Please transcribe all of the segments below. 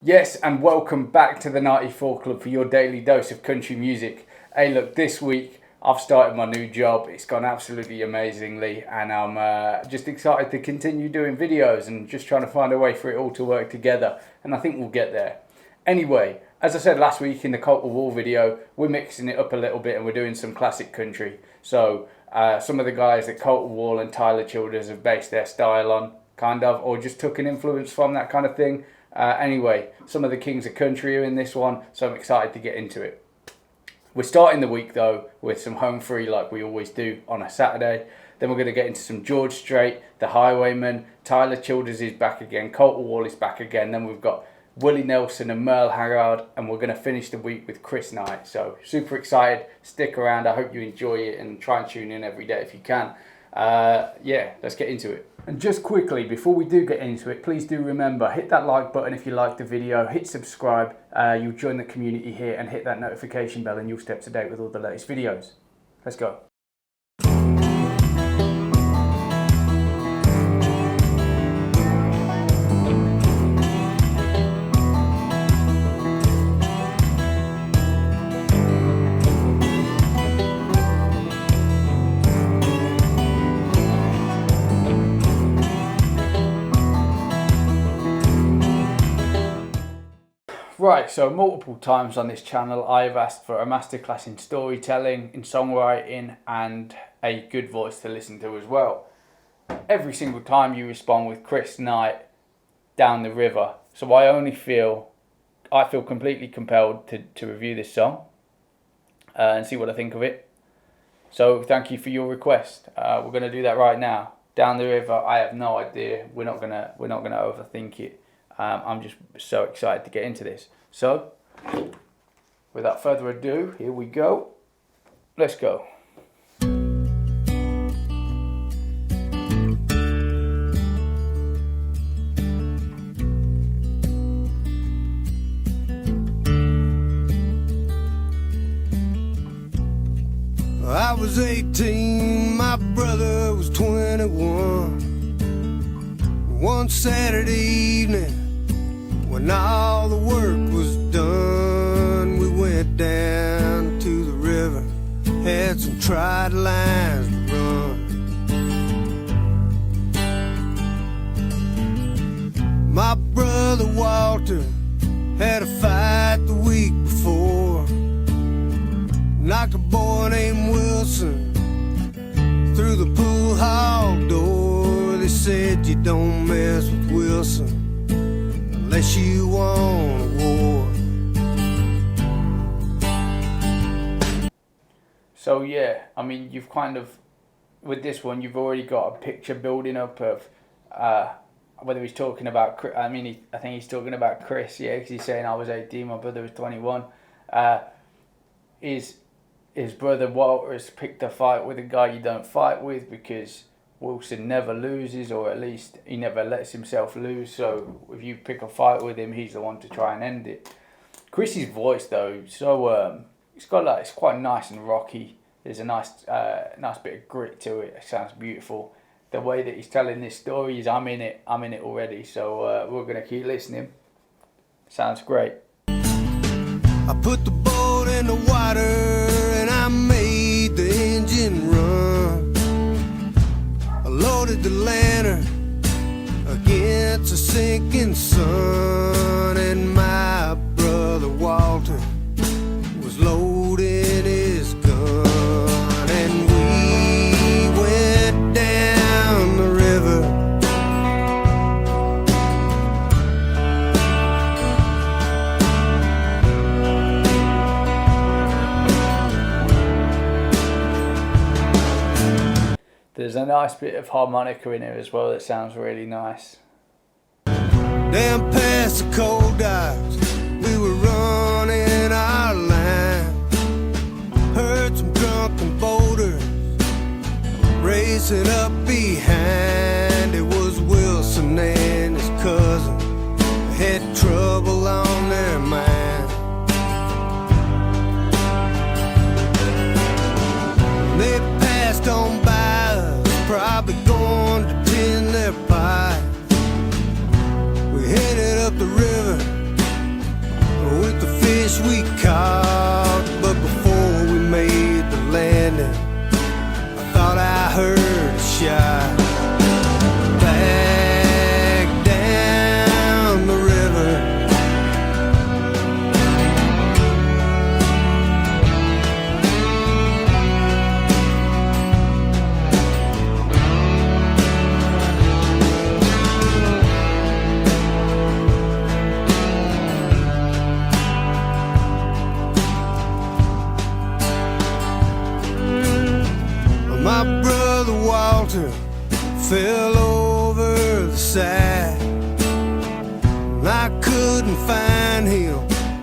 Yes, and welcome back to the 94 Club for your daily dose of country music. Hey, look, this week I've started my new job. It's gone absolutely amazingly, and I'm just excited to continue doing videos and just trying to find a way for it all to work together, and I think we'll get there. Anyway, as I said last week in the Colter Wall video, we're mixing it up a little bit and we're doing some classic country. So some of the guys that Colter Wall and Tyler Childers have based their style on, kind of, or just took an influence from, that kind of thing. Anyway, some of the kings of country are in this one, so I'm excited to get into it. We're starting the week though with some home free like we always do on a Saturday. Then we're going to get into some George Strait, The Highwaymen, Tyler Childers is back again, Colter Wall is back again. Then we've got Willie Nelson and Merle Haggard, and we're going to finish the week with Chris Knight. So super excited, stick around, I hope you enjoy it and try and tune in every day if you can. Yeah, let's get into it. And just quickly, before we do get into it, please do remember, hit that like button if you liked the video, hit subscribe, you'll join the community here, and hit that notification bell and you'll stay up to date with all the latest videos. Let's go. Right, so multiple times on this channel I've asked for a masterclass in storytelling, in songwriting, and a good voice to listen to as well. Every single time you respond with Chris Knight, Down the River. So I feel completely compelled to review this song and see what I think of it. So thank you for your request. We're gonna do that right now. Down the River, I have no idea. We're not gonna overthink it. I'm just so excited to get into this. So, without further ado, here we go. Let's go. I was 18, my brother was 21. One Saturday evening, when all the work was done, we went down to the river, had some tried lines to run. My brother Walter had a fight the week before, knocked a boy named Wilson through the pool hall door. They said you don't mess with Wilson unless you want a war. So yeah, I mean, you've kind of, with this one, you've already got a picture building up of whether he's talking about, I think he's talking about Chris, yeah, because he's saying I was 18, my brother was 21. His brother Walter has picked a fight with a guy you don't fight with, because Wilson never loses, or at least he never lets himself lose. So if you pick a fight with him, he's the one to try and end it. Chris's voice though, so it's quite nice and rocky. There's a nice bit of grit to it. It sounds beautiful. The way that he's telling this story is I'm in it already. So we're gonna keep listening. Sounds great. I put the boat in the water and I made the engine run. I loaded the lantern against a sinking sun, and my brother Walter was loading his gun, and we went down the river. There's a nice bit of harmonica in here as well that sounds really nice. Down past the cold docks, we were running our line. Heard some drunken boaters racing up behind. It was Wilson and his cousin, had trouble on their mind. They passed on by us, probably going to tend their pie. We headed up the river we caught, but before we made the landing, I thought I heard a shot back down the river. My brother Walter fell over the side. I couldn't find him,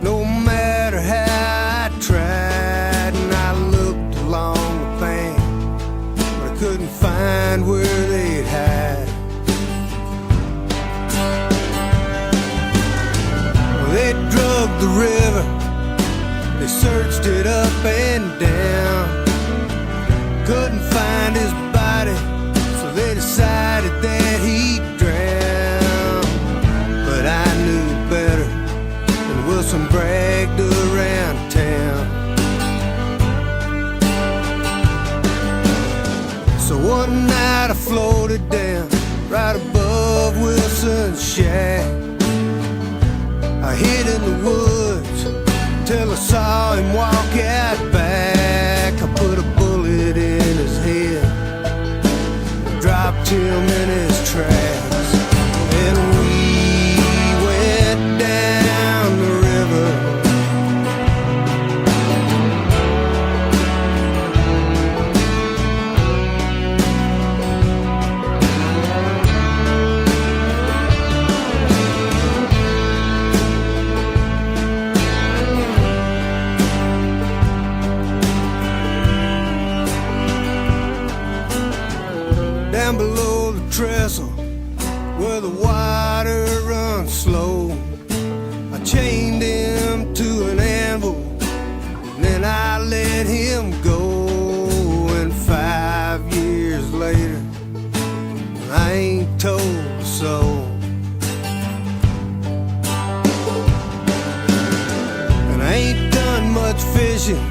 no matter how I tried. And I looked along the bank, but I couldn't find where they'd hide. Well, they drug the river, they searched it up and down. Couldn't find his body, so they decided that he'd drown. But I knew better, and Wilson bragged around town. So one night I floated down right above Wilson's shack. I hid in the woods till I saw him walk out back. I put a bullet in his head, dropped him in his tracks, and we went down the river. Down below the trestle, where the water runs slow, I chained him to an anvil, and then I let him go. And 5 years later, I ain't told a soul. And I ain't done much fishing,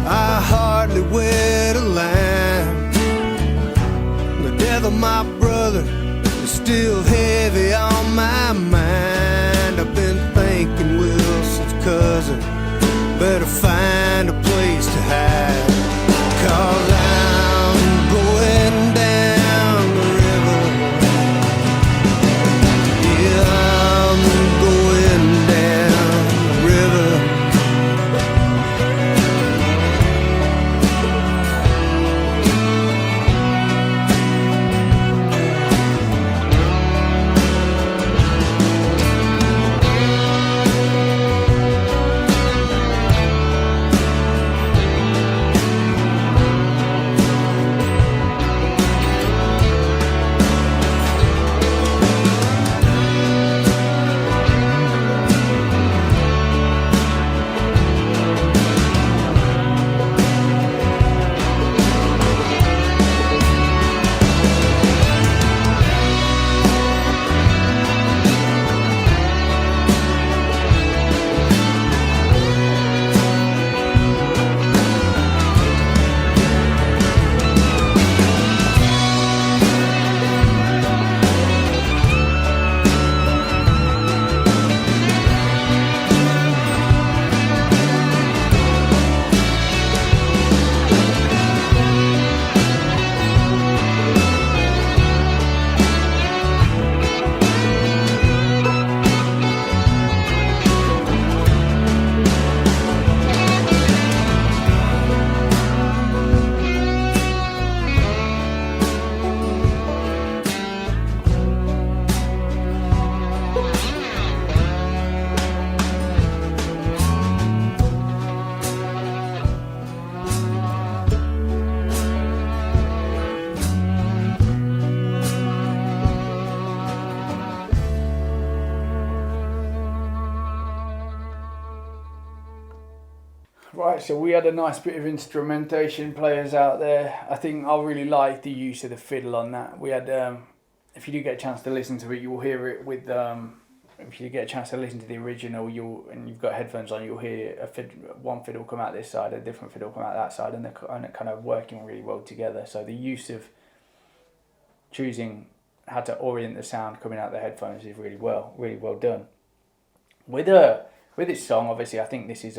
I hardly wet a line. The death of my brother is still heavy on my mind. I've been thinking Wilson's cousin better find a place to hide, 'cause I'm going down the river. Yeah, I'm going down the river. Right, so we had a nice bit of instrumentation players out there. I think I really like the use of the fiddle on that. We had, if you do get a chance to listen to it, you'll hear it with if you get a chance to listen to the original, and you've got headphones on, you'll hear one fiddle come out this side, a different fiddle come out that side, and they're kind of working really well together. So the use of choosing how to orient the sound coming out the headphones is really well done. With this song, obviously, I think this is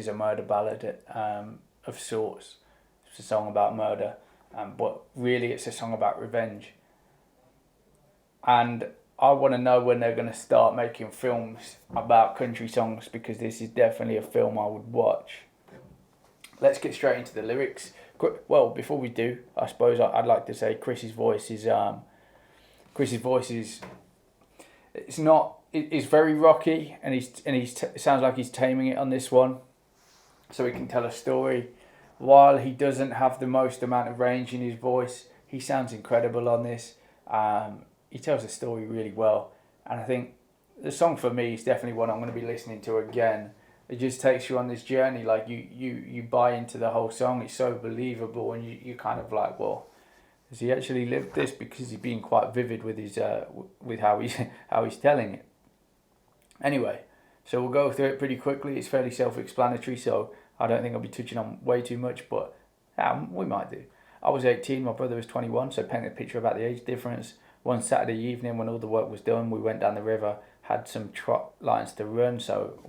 a murder ballad of sorts. It's a song about murder, but really it's a song about revenge. And I want to know when they're going to start making films about country songs, because this is definitely a film I would watch. Let's get straight into the lyrics. Well, before we do, I suppose I'd like to say Chris's voice is it's very rocky, and it sounds like he's taming it on this one, so he can tell a story. While he doesn't have the most amount of range in his voice, he sounds incredible on this. He tells the story really well, and I think the song for me is definitely one I'm going to be listening to again. It just takes you on this journey, like you buy into the whole song. It's so believable, and you kind of like, well, has he actually lived this? Because he's being quite vivid with his with how he's telling it. Anyway, so we'll go through it pretty quickly. It's fairly self-explanatory, so I don't think I'll be touching on way too much, but we might do. I was 18, my brother was 21, so paint a picture about the age difference. One Saturday evening when all the work was done, we went down the river, had some trot lines to run, so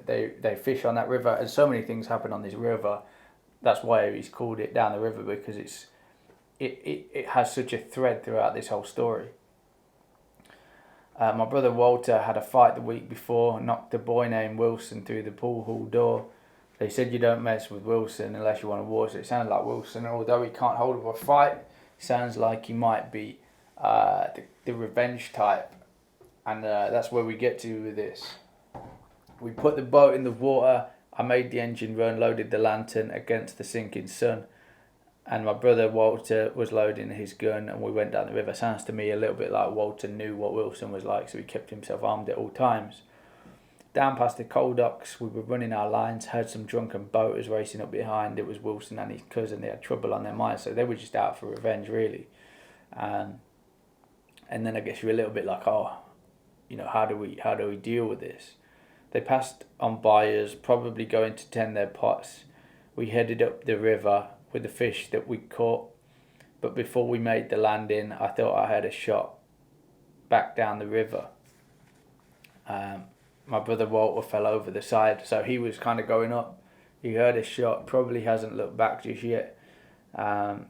they fish on that river, and so many things happen on this river. That's why he's called it Down the River, because it has such a thread throughout this whole story. My brother Walter had a fight the week before, knocked a boy named Wilson through the pool hall door. They said you don't mess with Wilson unless you want a war, so it sounds like Wilson, although he can't hold up a fight, sounds like he might be the revenge type, and that's where we get to with this. We put the boat in the water, I made the engine run, loaded the lantern against the sinking sun, and my brother Walter was loading his gun, and we went down the river. Sounds to me a little bit like Walter knew what Wilson was like, so he kept himself armed at all times. Down past the coal docks, we were running our lines, heard some drunken boaters racing up behind. It was Wilson and his cousin. They had trouble on their minds, so they were just out for revenge, really. And then I guess you're a little bit like, how do we deal with this? They passed on buyers, probably going to tend their pots. We headed up the river with the fish that we caught, but before we made the landing, I thought I had a shot back down the river. My brother Walter fell over the side, so he was kind of going up. He heard a shot, probably hasn't looked back just yet. And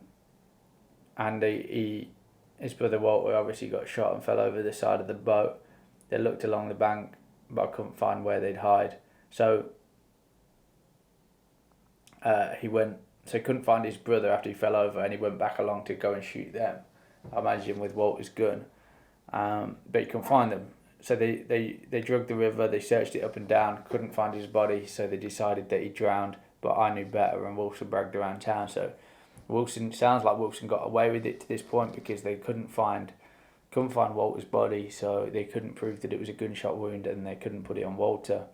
his brother Walter obviously got shot and fell over the side of the boat. They looked along the bank, but I couldn't find where they'd hide. So he couldn't find his brother after he fell over, and he went back along to go and shoot them, I imagine with Walter's gun. But he couldn't find them. So they drugged the river, they searched it up and down, couldn't find his body, so they decided that he drowned, but I knew better, and Wilson bragged around town. So sounds like Wilson got away with it to this point, because they couldn't find Walter's body, so they couldn't prove that it was a gunshot wound, and they couldn't put it on Walter.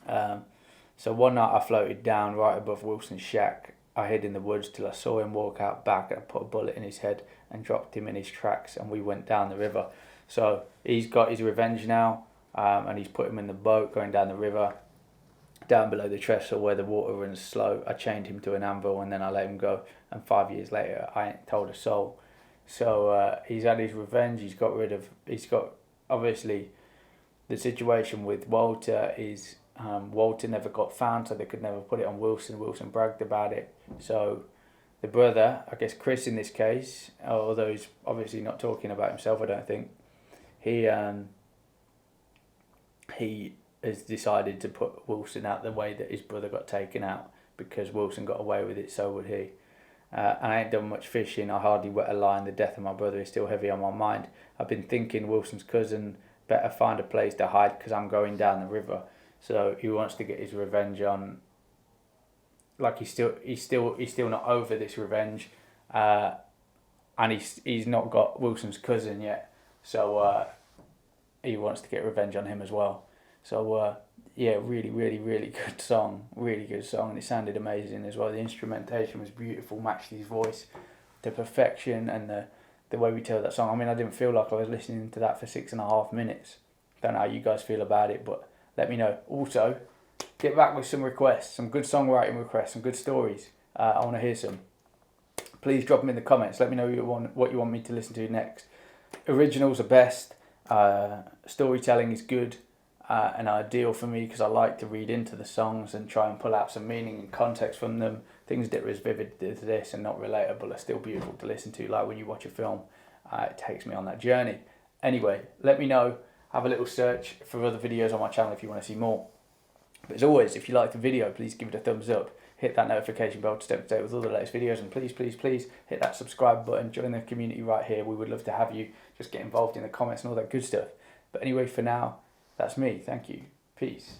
So one night I floated down right above Wilson's shack. I hid in the woods till I saw him walk out back, and I put a bullet in his head and dropped him in his tracks, and we went down the river. So he's got his revenge now, and he's put him in the boat going down the river. Down below the trestle where the water runs slow, I chained him to an anvil, and then I let him go, and 5 years later I ain't told a soul. So he's had his revenge. He's got obviously the situation with Walter is Walter never got found, so they could never put it on Wilson. Wilson bragged about it. So the brother, I guess Chris in this case, although he's obviously not talking about himself, I don't think, he has decided to put Wilson out the way that his brother got taken out, because Wilson got away with it, so would he. And I ain't done much fishing, I hardly wet a line, the death of my brother is still heavy on my mind. I've been thinking Wilson's cousin better find a place to hide, because I'm going down the river. So he wants to get his revenge on, like he's still not over this revenge, and he's not got Wilson's cousin yet, so he wants to get revenge on him as well. So really good song, and it sounded amazing as well. The instrumentation was beautiful, matched his voice to perfection, and the way we tell that song. I mean, I didn't feel like I was listening to that for 6.5 minutes. Don't know how you guys feel about it, but let me know. Also, get back with some requests, some good songwriting requests, some good stories. I want to hear some. Please drop them in the comments. Let me know what you want me to listen to next. Originals are best. Storytelling is good and ideal for me because I like to read into the songs and try and pull out some meaning and context from them. Things that are as vivid as this and not relatable are still beautiful to listen to, like when you watch a film. It takes me on that journey. Anyway, let me know. Have a little search for other videos on my channel if you want to see more. But as always, if you like the video, please give it a thumbs up. Hit that notification bell to stay up to date with all the latest videos. And please, please, please hit that subscribe button. Join the community right here. We would love to have you. Just get involved in the comments and all that good stuff. But anyway, for now, that's me. Thank you. Peace.